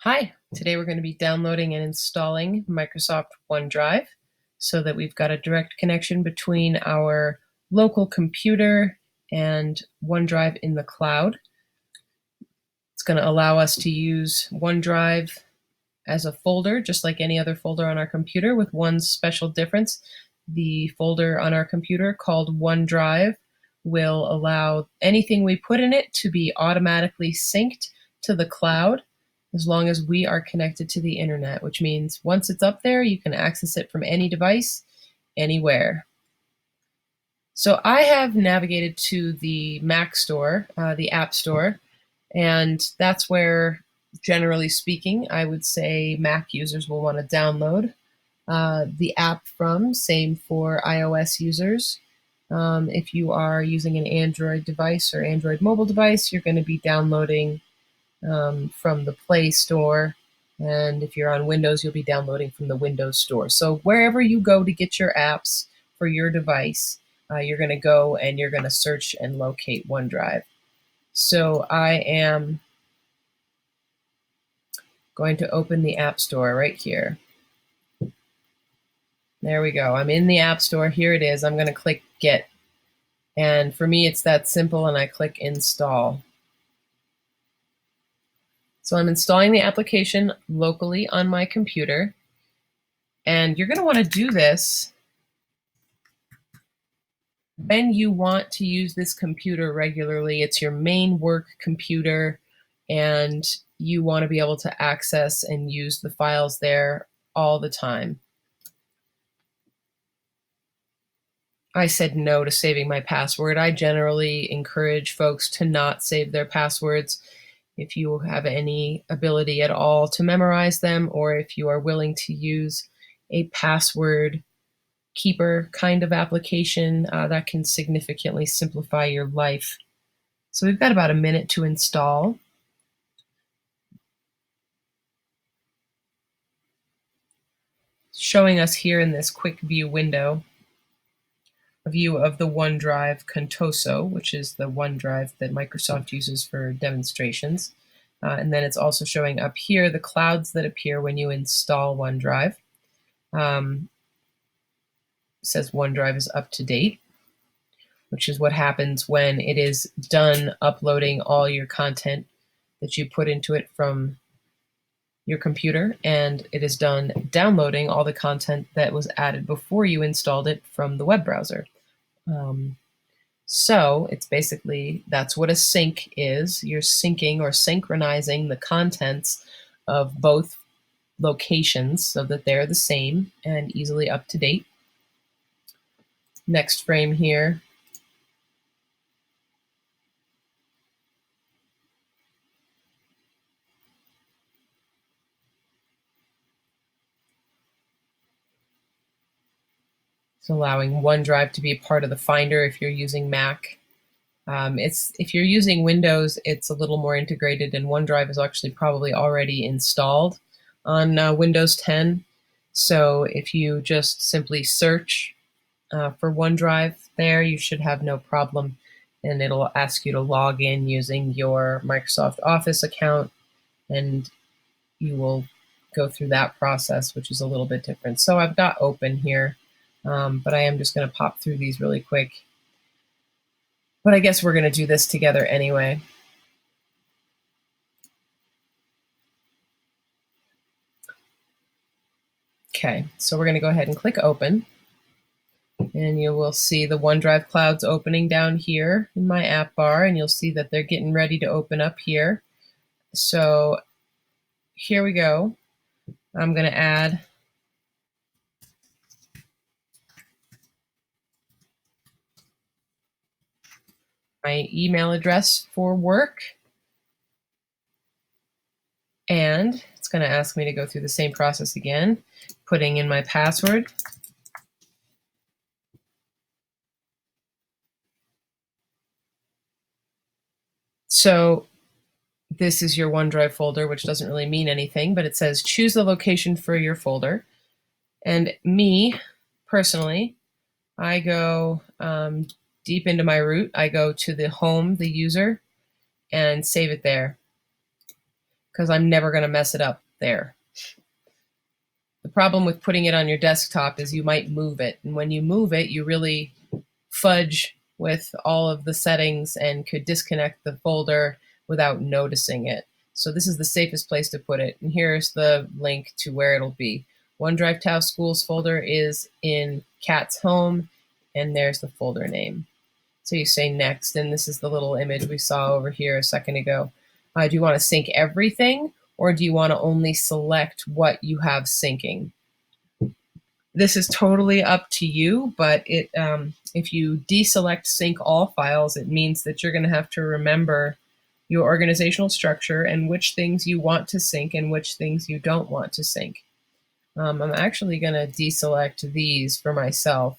Hi, today we're going to be downloading and installing Microsoft OneDrive so that we've got a direct connection between our local computer and OneDrive in the cloud. It's going to allow us to use OneDrive as a folder, just like any other folder on our computer, with one special difference. The folder on our computer called OneDrive will allow anything we put in it to be automatically synced to the cloud as long as we are connected to the internet, which means once it's up there, you can access it from any device, anywhere. So I have navigated to the Mac store, the App Store, and that's where, generally speaking, I would say Mac users will want to download the app from. Same for iOS users. If you are using an Android device or Android mobile device, you're going to be downloading from the Play Store. And if you're on Windows, you'll be downloading from the Windows Store. So wherever you go to get your apps for your device, you're going to go and you're going to search and locate OneDrive. So I am going to open the App Store right here. There we go. I'm in the App Store. Here it is. I'm going to click Get. And for me, it's that simple, and I click Install. So I'm installing the application locally on my computer. And you're going to want to do this when you want to use this computer regularly. It's your main work computer, and you want to be able to access and use the files there all the time. I said no to saving my password. I generally encourage folks to not save their passwords if you have any ability at all to memorize them, or if you are willing to use a password keeper kind of application that can significantly simplify your life. So we've got about a minute to install. Showing us here in this quick view window a view of the OneDrive Contoso, which is the OneDrive that Microsoft uses for demonstrations. And then it's also showing up here the clouds that appear when you install OneDrive. It says OneDrive is up to date, which is what happens when it is done uploading all your content that you put into it from your computer, and it is done downloading all the content that was added before you installed it from the web browser. So it's basically, that's what a sync is. You're syncing or synchronizing the contents of both locations so that they're the same and easily up to date. Next frame here. It's allowing OneDrive to be part of the Finder if you're using Mac. If you're using Windows, it's a little more integrated, and OneDrive is actually probably already installed on Windows 10. So if you just simply search for OneDrive there, you should have no problem, and it'll ask you to log in using your Microsoft Office account, and you will go through that process, which is a little bit different. So I've got open here, but I am just going to pop through these really quick. But I guess we're going to do this together anyway. Okay, so we're going to go ahead and click open. And you will see the OneDrive clouds opening down here in my app bar, and you'll see that they're getting ready to open up here. So here we go. I'm going to add my email address for work, and it's going to ask me to go through the same process again, putting in my password. So this is your OneDrive folder, which doesn't really mean anything, but it says choose the location for your folder. And me, personally, I go deep into my root. I go to the home, the user, and save it there. because I'm never going to mess it up there. The problem with putting it on your desktop is you might move it. And when you move it, you really fudge with all of the settings and could disconnect the folder without noticing it. So this is the safest place to put it. And here's the link to where it'll be. OneDrive Taos Schools folder is in Kat's home, and there's the folder name. So you say next, and this is the little image we saw over here a second ago. Do you want to sync everything, or do you want to only select what you have syncing? This is totally up to you, but if you deselect sync all files, it means that you're going to have to remember your organizational structure and which things you want to sync and which things you don't want to sync. I'm actually going to deselect these for myself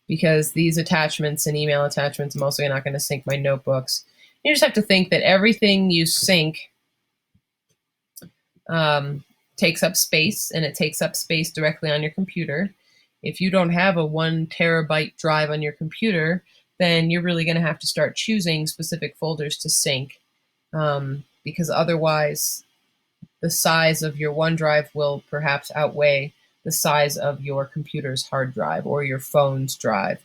because these attachments and email attachments, I'm also not going to sync my notebooks. You just have to think that everything you sync takes up space, and it takes up space directly on your computer. If you don't have a 1 terabyte drive on your computer, then you're really going to have to start choosing specific folders to sync, because otherwise the size of your OneDrive will perhaps outweigh the size of your computer's hard drive or your phone's drive.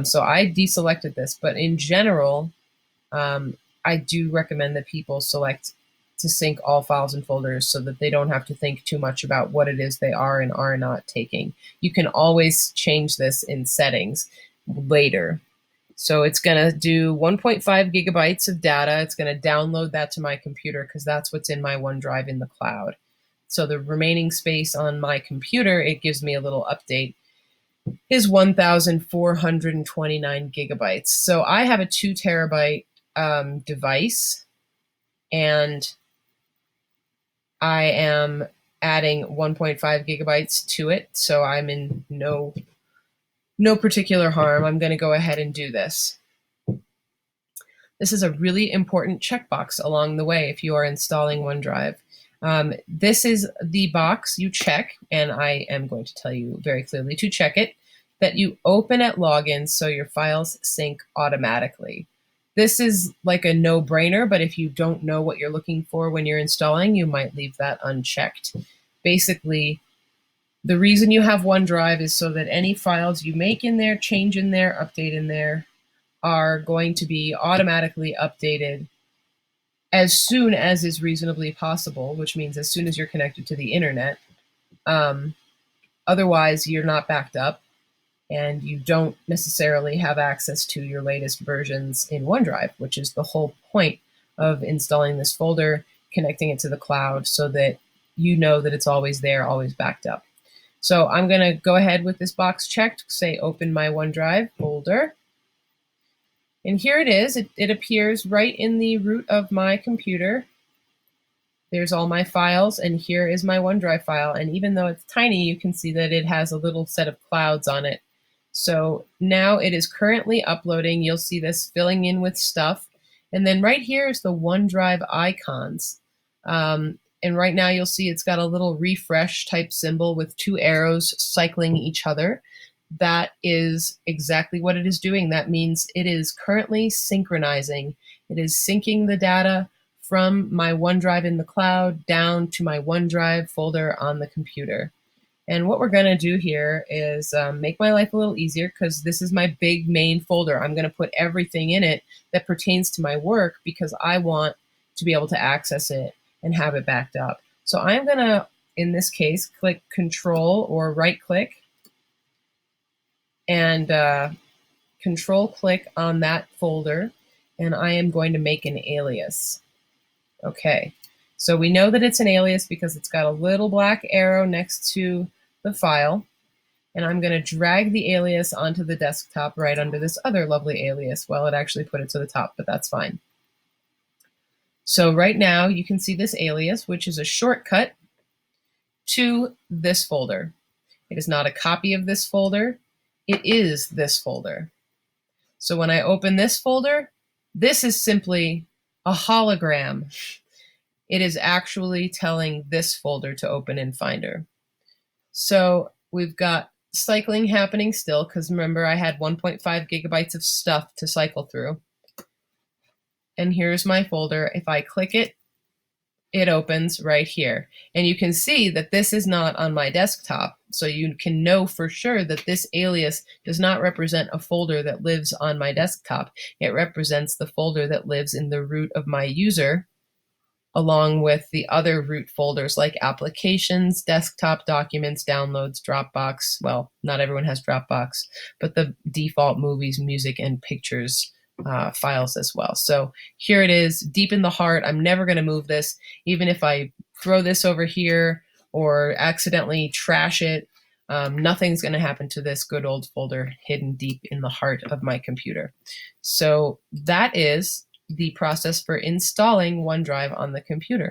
So I deselected this, but in general, I do recommend that people select to sync all files and folders so that they don't have to think too much about what it is they are and are not taking. You can always change this in settings later. So it's going to do 1.5 gigabytes of data. It's going to download that to my computer because that's what's in my OneDrive in the cloud. So the remaining space on my computer, it gives me a little update, is 1,429 gigabytes. So I have a 2 terabyte device, and I am adding 1.5 gigabytes to it. So I'm in no particular harm. I'm going to go ahead and do this. This is a really important checkbox along the way if you are installing OneDrive. This is the box you check, and I am going to tell you very clearly to check it, that you open at login so your files sync automatically. This is like a no-brainer, but if you don't know what you're looking for when you're installing, you might leave that unchecked. Basically, the reason you have OneDrive is so that any files you make in there, change in there, update in there, are going to be automatically updated as soon as is reasonably possible, which means as soon as you're connected to the internet. Otherwise, you're not backed up, and you don't necessarily have access to your latest versions in OneDrive, which is the whole point of installing this folder, connecting it to the cloud so that you know that it's always there, always backed up. So I'm going to go ahead with this box checked, say open my OneDrive folder. And here it is. It appears right in the root of my computer. There's all my files, and here is my OneDrive file. And even though it's tiny, you can see that it has a little set of clouds on it. So now it is currently uploading. You'll see this filling in with stuff. And then right here is the OneDrive icons. And right now you'll see it's got a little refresh type symbol with 2 arrows cycling each other. That is exactly what it is doing. That means it is currently synchronizing. It is syncing the data from my OneDrive in the cloud down to my OneDrive folder on the computer. And what we're going to do here is make my life a little easier, because this is my big main folder. I'm going to put everything in it that pertains to my work because I want to be able to access it and have it backed up. So I'm going to, in this case, click Control or right-click and Control-click on that folder, and I am going to make an alias. Okay, so we know that it's an alias because it's got a little black arrow next to the file, and I'm going to drag the alias onto the desktop right under this other lovely alias. Well, it actually put it to the top, but that's fine. So right now you can see this alias, which is a shortcut to this folder. It is not a copy of this folder. It is this folder. So when I open this folder, this is simply a hologram. It is actually telling this folder to open in Finder. So we've got cycling happening still, because remember I had 1.5 gigabytes of stuff to cycle through. and here's my folder. If I click it, it opens right here. And you can see that this is not on my desktop. So you can know for sure that this alias does not represent a folder that lives on my desktop. It represents the folder that lives in the root of my user, along with the other root folders like applications, desktop documents, downloads, Dropbox. Well, not everyone has Dropbox, but the default movies, music, and pictures files as well. So here it is, deep in the heart. I'm never going to move this. Even if I throw this over here or accidentally trash it, nothing's going to happen to this good old folder hidden deep in the heart of my computer. So that is the process for installing OneDrive on the computer.